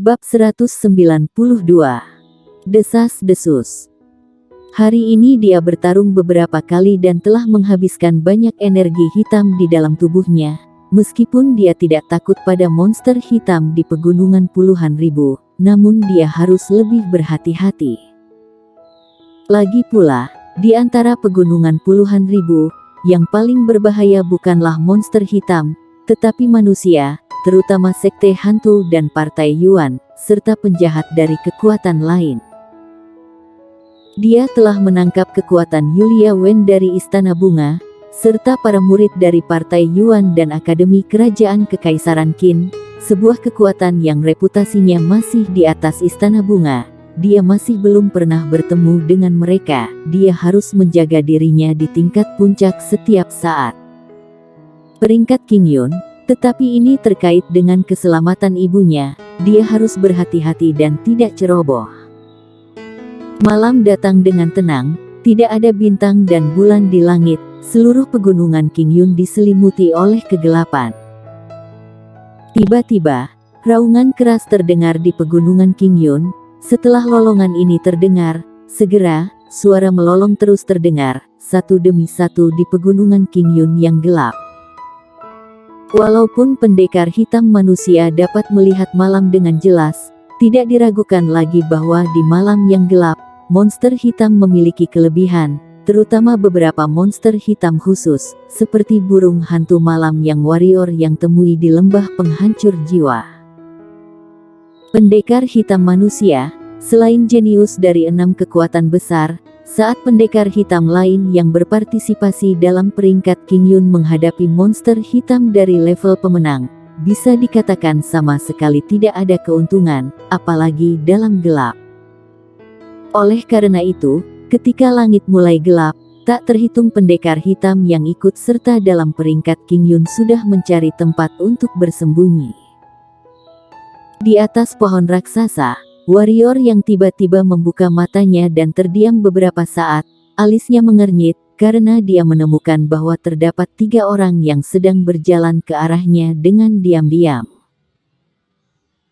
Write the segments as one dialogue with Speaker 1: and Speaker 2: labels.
Speaker 1: Bab 192. Desas-desus. Hari ini dia bertarung beberapa kali dan telah menghabiskan banyak energi hitam di dalam tubuhnya. Meskipun dia tidak takut pada monster hitam di pegunungan puluhan ribu, namun dia harus lebih berhati-hati. Lagi pula, di antara pegunungan puluhan ribu, yang paling berbahaya bukanlah monster hitam, tetapi manusia, terutama sekte hantu dan partai Yuan, serta penjahat dari kekuatan lain. Dia telah menangkap kekuatan Yulia Wen dari Istana Bunga, serta para murid dari partai Yuan dan Akademi Kerajaan Kekaisaran Qin, sebuah kekuatan yang reputasinya masih di atas Istana Bunga. Dia masih belum pernah bertemu dengan mereka, dia harus menjaga dirinya di tingkat puncak setiap saat. Peringkat King Yun. Tetapi ini terkait dengan keselamatan ibunya, dia harus berhati-hati dan tidak ceroboh. Malam datang dengan tenang, tidak ada bintang dan bulan di langit, seluruh pegunungan King Yun diselimuti oleh kegelapan. Tiba-tiba, raungan keras terdengar di pegunungan King Yun. Setelah lolongan ini terdengar, segera, suara melolong terus terdengar, satu demi satu di pegunungan King Yun yang gelap. Walaupun pendekar hitam manusia dapat melihat malam dengan jelas, tidak diragukan lagi bahwa di malam yang gelap, monster hitam memiliki kelebihan, terutama beberapa monster hitam khusus, seperti burung hantu malam yang warrior yang temui di lembah penghancur jiwa. Pendekar hitam manusia, selain jenius dari 6 kekuatan besar, saat pendekar hitam lain yang berpartisipasi dalam peringkat King Yun menghadapi monster hitam dari level pemenang, bisa dikatakan sama sekali tidak ada keuntungan, apalagi dalam gelap. Oleh karena itu, ketika langit mulai gelap, tak terhitung pendekar hitam yang ikut serta dalam peringkat King Yun sudah mencari tempat untuk bersembunyi. Di atas pohon raksasa, warrior yang tiba-tiba membuka matanya dan terdiam beberapa saat, alisnya mengernyit, karena dia menemukan bahwa terdapat 3 orang yang sedang berjalan ke arahnya dengan diam-diam.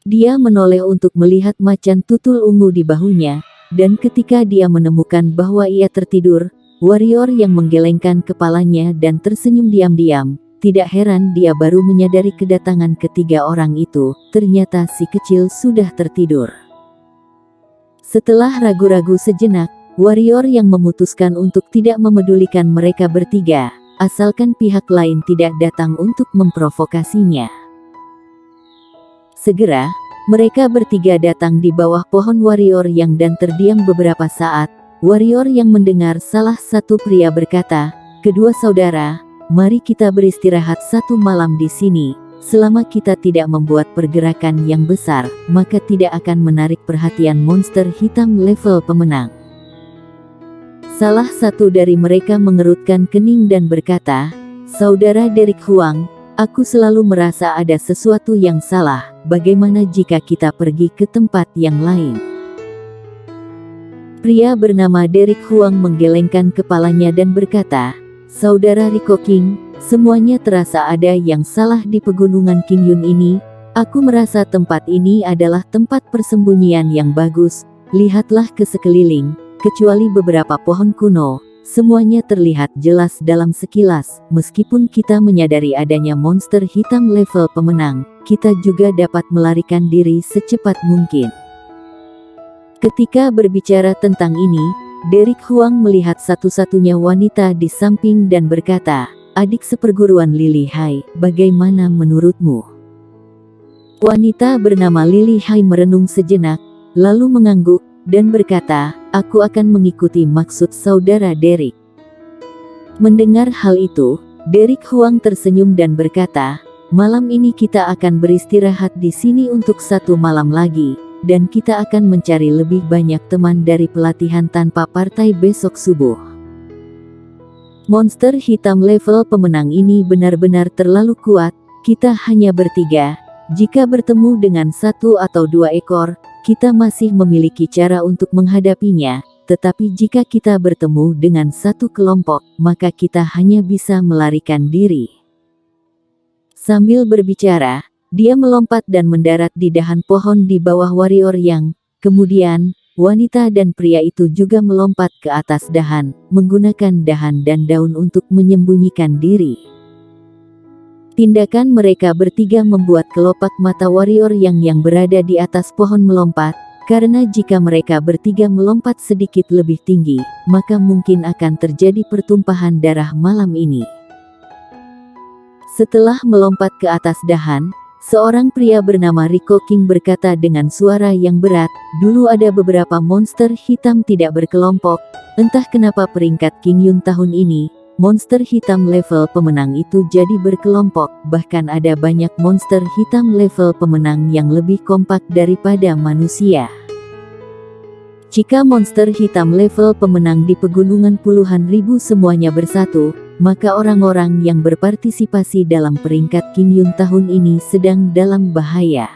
Speaker 1: Dia menoleh untuk melihat macan tutul ungu di bahunya, dan ketika dia menemukan bahwa ia tertidur, warrior yang menggelengkan kepalanya dan tersenyum diam-diam, tidak heran dia baru menyadari kedatangan ketiga orang itu, ternyata si kecil sudah tertidur. Setelah ragu-ragu sejenak, warrior yang memutuskan untuk tidak memedulikan mereka bertiga, asalkan pihak lain tidak datang untuk memprovokasinya. Segera, mereka bertiga datang di bawah pohon warrior yang dan terdiam beberapa saat. Warrior yang mendengar salah satu pria berkata, "Kedua saudara, mari kita beristirahat satu malam di sini. Selama kita tidak membuat pergerakan yang besar, maka tidak akan menarik perhatian monster hitam level pemenang." Salah satu dari mereka mengerutkan kening dan berkata, "Saudara Derek Huang, aku selalu merasa ada sesuatu yang salah. Bagaimana jika kita pergi ke tempat yang lain?" Pria bernama Derek Huang menggelengkan kepalanya dan berkata, "Saudara Rico King, semuanya terasa ada yang salah di pegunungan King Yun ini. Aku merasa tempat ini adalah tempat persembunyian yang bagus. Lihatlah ke sekeliling, kecuali beberapa pohon kuno, semuanya terlihat jelas dalam sekilas. Meskipun kita menyadari adanya monster hitam level pemenang, kita juga dapat melarikan diri secepat mungkin." Ketika berbicara tentang ini, Derek Huang melihat satu-satunya wanita di samping dan berkata, "Adik seperguruan Lily Hai, bagaimana menurutmu?" Wanita bernama Lily Hai merenung sejenak, lalu mengangguk, dan berkata, "Aku akan mengikuti maksud saudara Derek." Mendengar hal itu, Derek Huang tersenyum dan berkata, "Malam ini kita akan beristirahat di sini untuk 1 malam lagi, dan kita akan mencari lebih banyak teman dari pelatihan tanpa partai besok subuh." Monster hitam level pemenang ini benar-benar terlalu kuat, kita hanya bertiga. Jika bertemu dengan 1 atau 2 ekor, kita masih memiliki cara untuk menghadapinya, tetapi jika kita bertemu dengan 1 kelompok, maka kita hanya bisa melarikan diri. Sambil berbicara, dia melompat dan mendarat di dahan pohon di bawah warrior yang. Kemudian, wanita dan pria itu juga melompat ke atas dahan, menggunakan dahan dan daun untuk menyembunyikan diri. Tindakan mereka bertiga membuat kelopak mata warrior yang berada di atas pohon melompat, karena jika mereka bertiga melompat sedikit lebih tinggi, maka mungkin akan terjadi pertumpahan darah malam ini. Setelah melompat ke atas dahan, seorang pria bernama Rico King berkata dengan suara yang berat, "Dulu ada beberapa monster hitam tidak berkelompok, entah kenapa peringkat King Yun tahun ini, monster hitam level pemenang itu jadi berkelompok, bahkan ada banyak monster hitam level pemenang yang lebih kompak daripada manusia. Jika monster hitam level pemenang di pegunungan puluhan ribu semuanya bersatu, maka orang-orang yang berpartisipasi dalam peringkat King Yun tahun ini sedang dalam bahaya."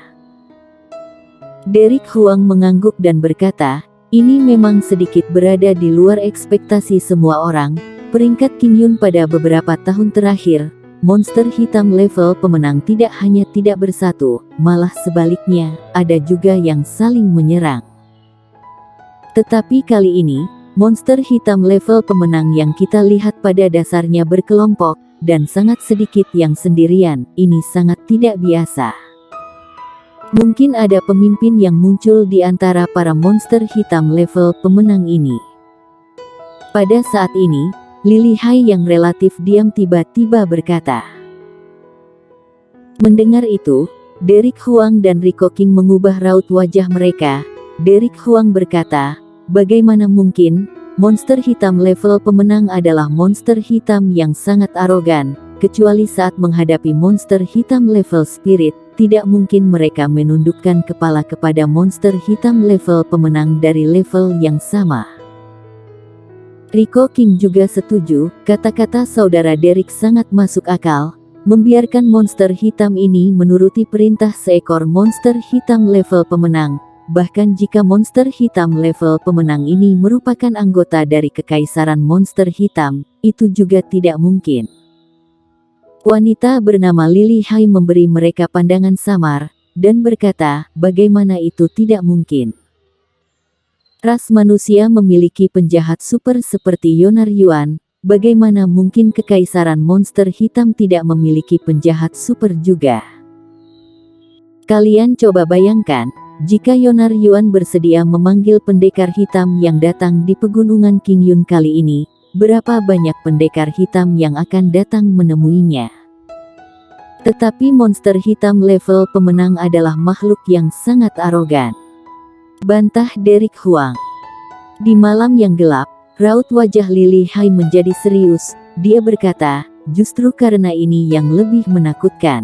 Speaker 1: Derek Huang mengangguk dan berkata, "Ini memang sedikit berada di luar ekspektasi semua orang. Peringkat King Yun pada beberapa tahun terakhir, monster hitam level pemenang tidak hanya tidak bersatu, malah sebaliknya, ada juga yang saling menyerang. Tetapi kali ini, monster hitam level pemenang yang kita lihat pada dasarnya berkelompok, dan sangat sedikit yang sendirian. Ini sangat tidak biasa. Mungkin ada pemimpin yang muncul di antara para monster hitam level pemenang ini." Pada saat ini, Lily Hai yang relatif diam tiba-tiba berkata. Mendengar itu, Derek Huang dan Rico King mengubah raut wajah mereka. Derek Huang berkata, "Bagaimana mungkin? Monster hitam level pemenang adalah monster hitam yang sangat arogan, kecuali saat menghadapi monster hitam level spirit, tidak mungkin mereka menundukkan kepala kepada monster hitam level pemenang dari level yang sama." Rico King juga setuju, kata-kata saudara Derek sangat masuk akal, membiarkan monster hitam ini menuruti perintah seekor monster hitam level pemenang, bahkan jika monster hitam level pemenang ini merupakan anggota dari kekaisaran monster hitam, itu juga tidak mungkin. Wanita bernama Lily Hai memberi mereka pandangan samar, dan berkata, "Bagaimana itu tidak mungkin? Ras manusia memiliki penjahat super seperti Yonar Yuan, bagaimana mungkin kekaisaran monster hitam tidak memiliki penjahat super juga? Kalian coba bayangkan, jika Yonar Yuan bersedia memanggil pendekar hitam yang datang di pegunungan King Yun kali ini, berapa banyak pendekar hitam yang akan datang menemuinya? Tetapi monster hitam level pemenang adalah makhluk yang sangat arogan," bantah Derek Huang. Di malam yang gelap, raut wajah Lily Hai menjadi serius. Dia berkata, "Justru karena ini yang lebih menakutkan.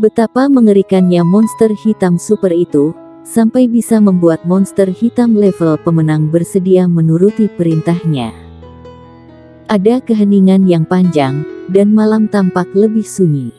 Speaker 1: Betapa mengerikannya monster hitam super itu, sampai bisa membuat monster hitam level pemenang bersedia menuruti perintahnya." Ada keheningan yang panjang, dan malam tampak lebih sunyi.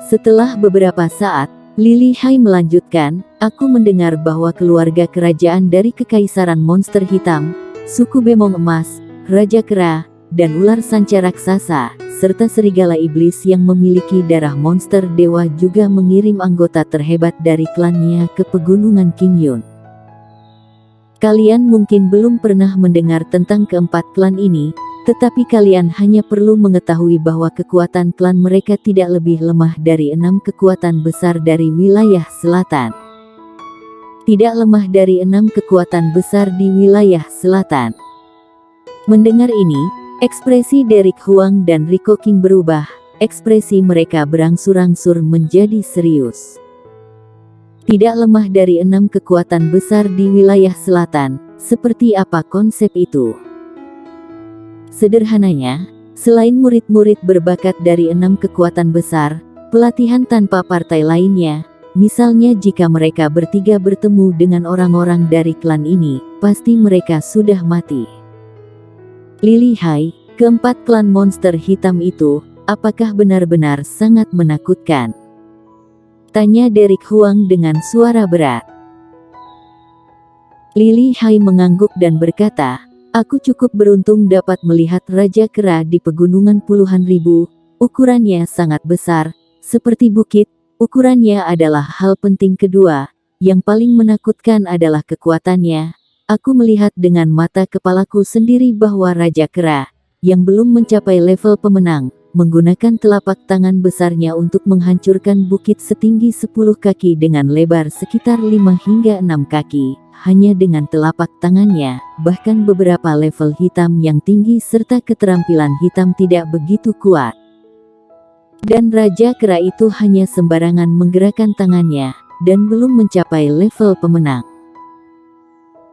Speaker 1: Setelah beberapa saat, Lily Hai melanjutkan, "Aku mendengar bahwa keluarga kerajaan dari kekaisaran monster hitam, suku Bemong Emas, Raja Kera, dan ular sanca raksasa, serta serigala iblis yang memiliki darah monster dewa juga mengirim anggota terhebat dari klannya ke pegunungan King Yun. Kalian mungkin belum pernah mendengar tentang keempat klan ini, tetapi kalian hanya perlu mengetahui bahwa kekuatan klan mereka tidak lebih lemah dari 6 kekuatan besar dari wilayah selatan. Tidak lemah dari 6 kekuatan besar di wilayah selatan." Mendengar ini, ekspresi Derek Huang dan Rico King berubah, ekspresi mereka berangsur-angsur menjadi serius. Tidak lemah dari 6 kekuatan besar di wilayah selatan, seperti apa konsep itu? Sederhananya, selain murid-murid berbakat dari 6 kekuatan besar, pelatihan tanpa partai lainnya, misalnya jika mereka bertiga bertemu dengan orang-orang dari klan ini, pasti mereka sudah mati. Lily Hai, keempat klan monster hitam itu, apakah benar-benar sangat menakutkan? Tanya Derek Huang dengan suara berat. Lily Hai mengangguk dan berkata, "Aku cukup beruntung dapat melihat Raja Kera di pegunungan puluhan ribu, ukurannya sangat besar, Seperti bukit, ukurannya adalah hal penting kedua. Yang paling menakutkan adalah kekuatannya. Aku melihat dengan mata kepalaku sendiri bahwa Raja Kera, yang belum mencapai level pemenang, menggunakan telapak tangan besarnya untuk menghancurkan bukit setinggi 10 kaki dengan lebar sekitar 5 hingga 6 kaki, hanya dengan telapak tangannya. Bahkan beberapa level hitam yang tinggi serta keterampilan hitam tidak begitu kuat. Dan Raja Kera itu hanya sembarangan menggerakkan tangannya, dan belum mencapai level pemenang.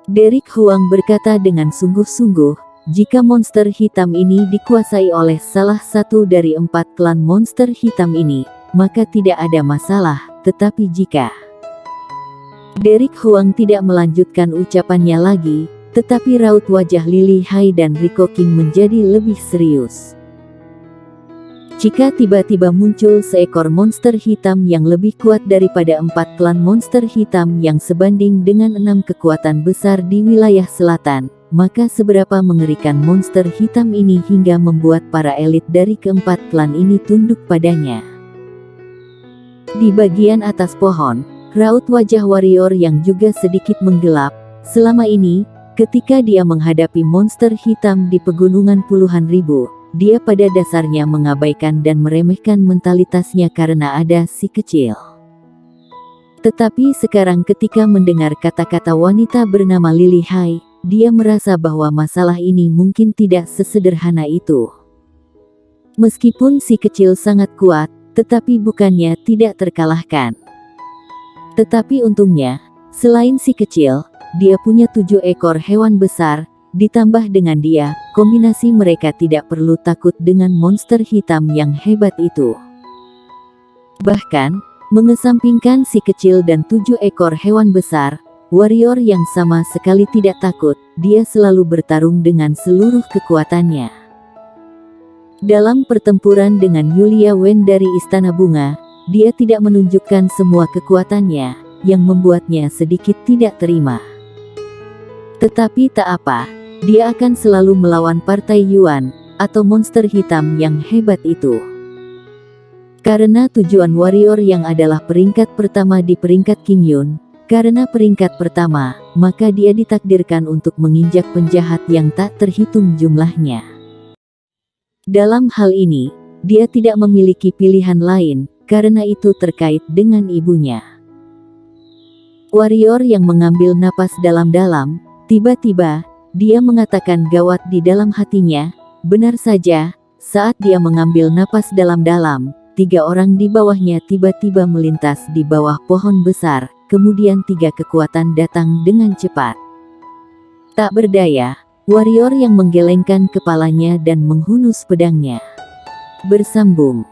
Speaker 1: Derek Huang berkata dengan sungguh-sungguh, jika monster hitam ini dikuasai oleh salah satu dari 4 klan monster hitam ini, maka tidak ada masalah, tetapi jika... Derek Huang tidak melanjutkan ucapannya lagi, tetapi raut wajah Lily Hai dan Rico King menjadi lebih serius. Jika tiba-tiba muncul seekor monster hitam yang lebih kuat daripada 4 klan monster hitam yang sebanding dengan 6 kekuatan besar di wilayah selatan, maka seberapa mengerikan monster hitam ini hingga membuat para elit dari keempat klan ini tunduk padanya. Di bagian atas pohon, raut wajah warrior yang juga sedikit menggelap. Selama ini, ketika dia menghadapi monster hitam di pegunungan puluhan ribu, dia pada dasarnya mengabaikan dan meremehkan mentalitasnya karena ada si kecil. Tetapi sekarang ketika mendengar kata-kata wanita bernama Lily Hai, dia merasa bahwa masalah ini mungkin tidak sesederhana itu. Meskipun si kecil sangat kuat, tetapi bukannya tidak terkalahkan. Tetapi untungnya, selain si kecil, dia punya 7 ekor hewan besar. Ditambah dengan dia, kombinasi mereka tidak perlu takut dengan monster hitam yang hebat itu. Bahkan, mengesampingkan si kecil dan 7 ekor hewan besar, warrior yang sama sekali tidak takut, dia selalu bertarung dengan seluruh kekuatannya. Dalam pertempuran dengan Yulia Wen dari Istana Bunga, dia tidak menunjukkan semua kekuatannya, yang membuatnya sedikit tidak terima. Tetapi tak apa. Dia akan selalu melawan Partai Yuan, atau monster hitam yang hebat itu. Karena tujuan warrior yang adalah peringkat pertama di peringkat King Yun, karena peringkat pertama, maka dia ditakdirkan untuk menginjak penjahat yang tak terhitung jumlahnya. Dalam hal ini, dia tidak memiliki pilihan lain, karena itu terkait dengan ibunya. Warrior yang mengambil napas dalam-dalam, tiba-tiba, dia mengatakan gawat di dalam hatinya. Benar saja, saat dia mengambil napas dalam-dalam, 3 orang di bawahnya tiba-tiba melintas di bawah pohon besar, kemudian 3 kekuatan datang dengan cepat. Tak berdaya, warrior yang menggelengkan kepalanya dan menghunus pedangnya. Bersambung.